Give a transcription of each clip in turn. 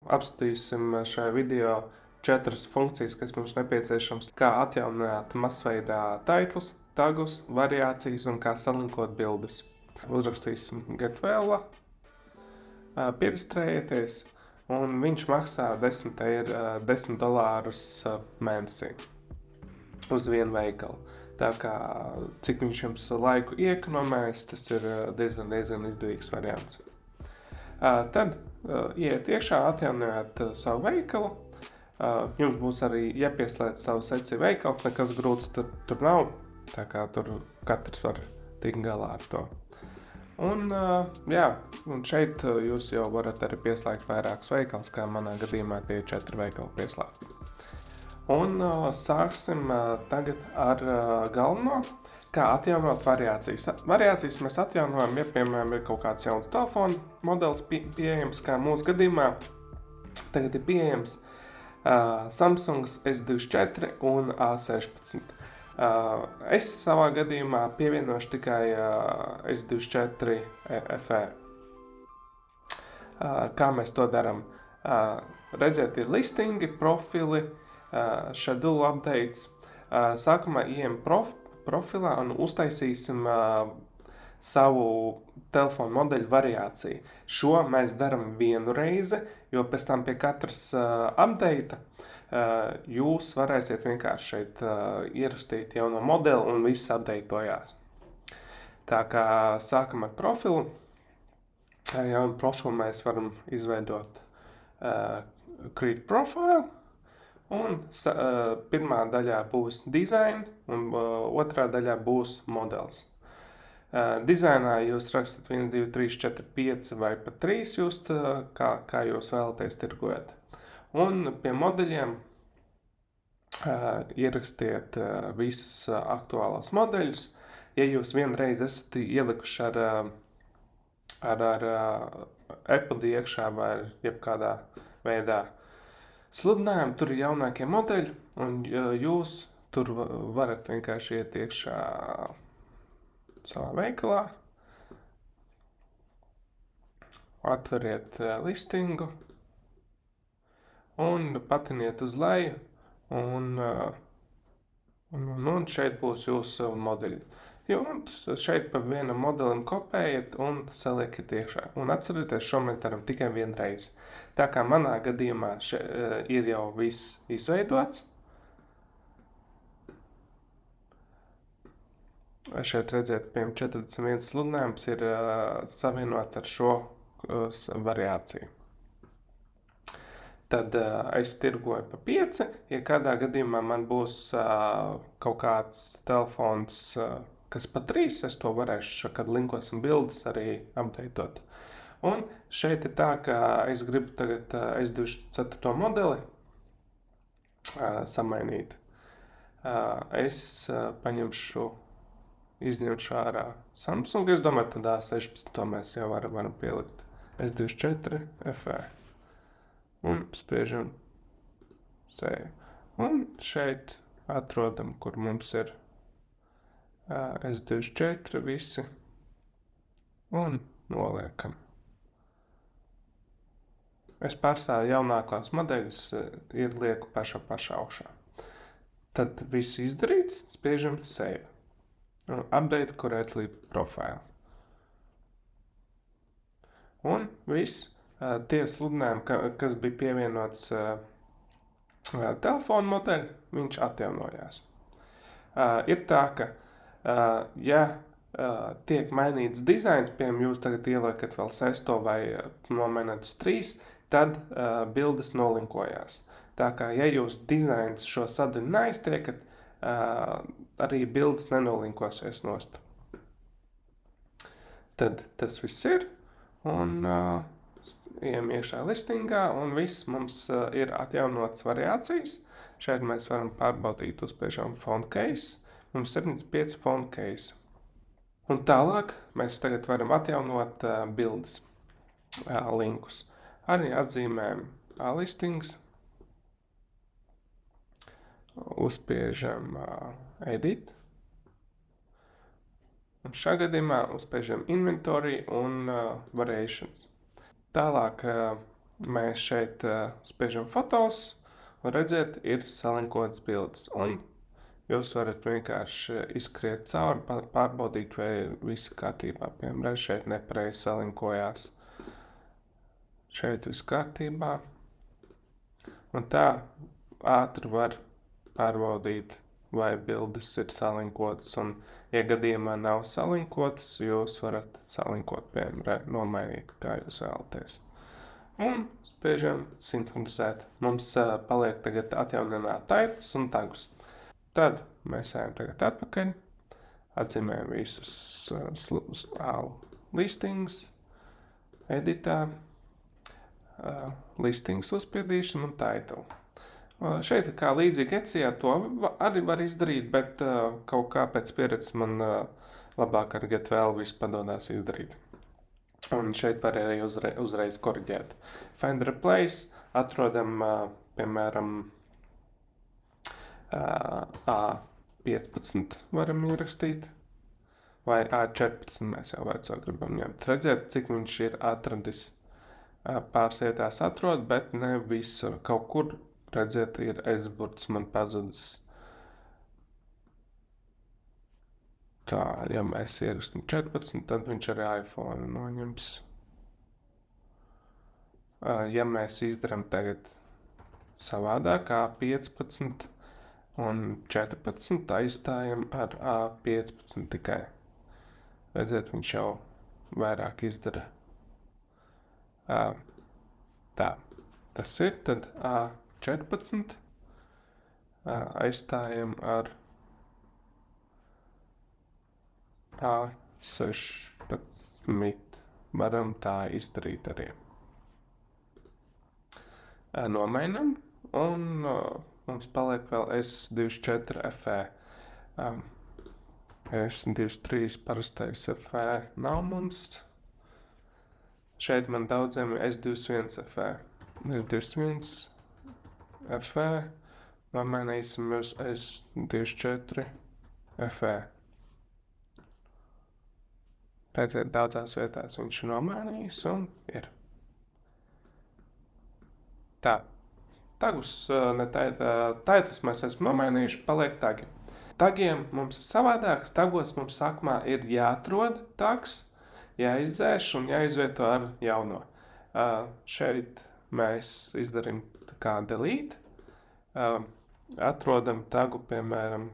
apskatīsim šajā video 4 funkcijas, kas mums nepieciešams, kā atjaunot masveidā taitlus, tagus, variācijas un kā salinkot bildes. Uzrakstīsim getvēla, pieregistrējieties, un viņš maksā $10 mēnesī uz vienu veikalu. Tā kā cik viņš jums laiku iekonomēs, tas ir diezgan izdevīgs variants. Tad iet iekšā, atjaunojāt savu veikalu. Jums būs arī jāpieslēdz savu secību veikals, nekas grūts tur nav, tā kā tur katrs var tikt galā ar to. Un šeit jūs jau varat arī pieslēgt vairākus veikals, kā manā gadījumā tie 4 veikali pieslēgt. Un sāksim tagad ar galveno, kā atjaunot variācijas. Variācijas mēs atjaunojam, ja piemēram ir kaut kāds jauns telefona modelis pieejams, kā mūsu gadījumā tagad ir pieejams Samsung S24 un A16. Es savā gadījumā pievienošu tikai S24 FE. Kā mēs to darām? Redziet, ir listingi, profili, schedule updates. Sākumā ejam profilā un uztaisīsim savu telefonu modeļu variāciju. Šo mēs darām vienu reizi, jo pēc tam pie katras update jūs varēsiet vienkārši šeit ierakstīt jauno modeli un viss updateojās. Tā kā sākam ar profilu. Jaunu profilu mēs varam izveidot Create Profile. Un pirmā daļā būs design un otrā daļā būs modelis. Dizainā jūs rakstat 1, 2, 3, 4, 5 vai pat 3 just, kā jūs vēlaties tirgojat. Un pie modeļiem ierakstiet visus aktuālos modeļus. Ja jūs vienreiz esat ielikuši ar Apple iekšā vai jebkādā veidā sludinājumu, tur ir jaunākie modeļi, un jūs tur varat vienkārši iet iekšā savā veikalā, atveriet listingu un patiniet uz leju, un šeit būs jūsu modeļi. Šeit pa vienam modelim kopējiet un saliekiet iekšā. Un atcerieties, šo mēs darām tikai vienreiz. Tā kā manā gadījumā ir jau viss izveidots. Šeit redzēt, piemēram, 41 sludinājums ir savienots ar šo variāciju. Tad es tirgoju pa 5. Ja kādā gadījumā man būs kaut kāds telefons, kas pa 3, es to varēšu, kad linkosim bildes, arī updateot. Un šeit ir tā, ka es gribu tagad S24 modeli samainīt. Es izņemšu ārā Samsung, es domāju, tad A16 mēs jau varam pielikt S24 FE. Un spiežam save. Un šeit atrodam, kur mums ir S24 visi, un noliekam. Es pārstāvu jaunākās modeļus, lieku pašā augšā. Tad viss izdarīts, spiežam save. Update correctly profile. Un viss tie sludinājumi, kas bija pievienots telefonu modeļi, viņš atjaunojās. Ir tā, ka ja tiek mainīts dizains, piemēram, jūs tagad ieliekat vēl 6 vai nomaināt uz 3, tad bildes nolinkojās. Tā kā, ja jūs dizains šo sadaļu neaiztiekat, arī bildes nenolinkosies nost. Tad tas viss ir, un ejam iekšā listingā, un viss mums ir atjaunots variācijas. Šeit mēs varam pārbaudīt, uzspiežam font case. Mums 75 font case. Un tālāk mēs tagad varam atjaunot bildes, linkus. Arī atzīmējam listings. Uzspiežam edit. Un šā gadījumā uzspiežam inventory un variations. Tālāk mēs šeit spiežam fotos, un redziet, ir salinkotas bildes. Un jūs varat vienkārši izskriet cauri, pārbaudīt, vai viss kārtībā. Piemēram, šeit nepareizi salinkojās. Šeit viss kārtībā. Un tā ātri var pārbaudīt, vai bildes ir salinkotas. Un, ja gadījumā nav salinkotas, jūs varat salinkot, piemēram, nomainīt, kā jūs vēlaties. Un spiežam sinhronizēt. Mums paliek tagad atjaunināt titles un tagus. Tad mēs ejam tagad atpakaļ, atzīmējam visus listings, editā, listings uzspiedīšam un title. Šeit kā līdzīgi Etsijā to arī var izdarīt, bet kaut kā pēc pieredzes man labāk ar GetWell visu padodās izdarīt. Un šeit var arī uzreiz koriģēt. Find Replace atrodam, piemēram, A15 varam ierakstīt, vai A14 mēs jau vecāk gribam ņemt. Redziet, cik viņš ir atradis. Pārsietās atrod, bet ne visur. Kaut kur, redziet, ir S-burts man pazudis. Tā, ja mēs ierakstam 14, tad viņš arī iPhone noņems. Ja mēs izdaram tagad savādāk, A15 un 14 aizstājam ar A15 tikai. Redziet, viņš jau vairāk izdara. Tā, tas ir, tad A14 aizstājam ar A16. Varam tā izdarīt arī. Nomainam, un mums paliek vēl S24 FE. S23 parastais FE nav mums. Šeit man daudziem ir S21 FE. S21 FE. Nomainīsim uz S24 FE. Redziet, daudzās vietās viņš ir nomainījis un ir. Tā. Tagus, titles mēs esam nomainījuši, paliek tagi. Tagiem mums ir savādāks. Tagos mums sākumā ir jāatrod tags, jāizdzēš un jāizvieto ar jauno. Šeit mēs izdarim kā delete. Atrodam tagu, piemēram,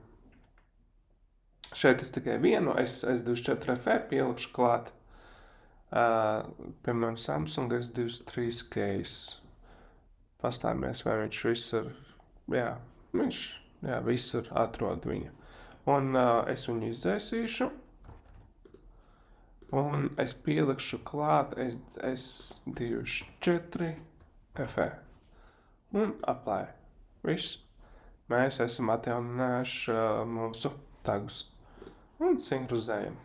šeit es tikai vienu S24 FE pielikšu klāt. Piemēram, Samsung S23 case. Pastāmies, vai viņš visur, visur atrod viņu. Un es viņu izdzēsīšu. Un es pielikšu klāt S24 FE. Un apply. Viss. Mēs esam atjauninājuši mūsu tagus. Un sinhronizējam.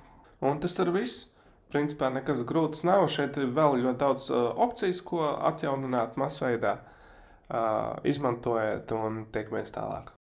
Un tas ir viss. Principā nekas grūts nav. Šeit ir vēl ļoti daudz opcijas, ko atjaunināt masveidā. Izmantojiet un tiekamies tālāk.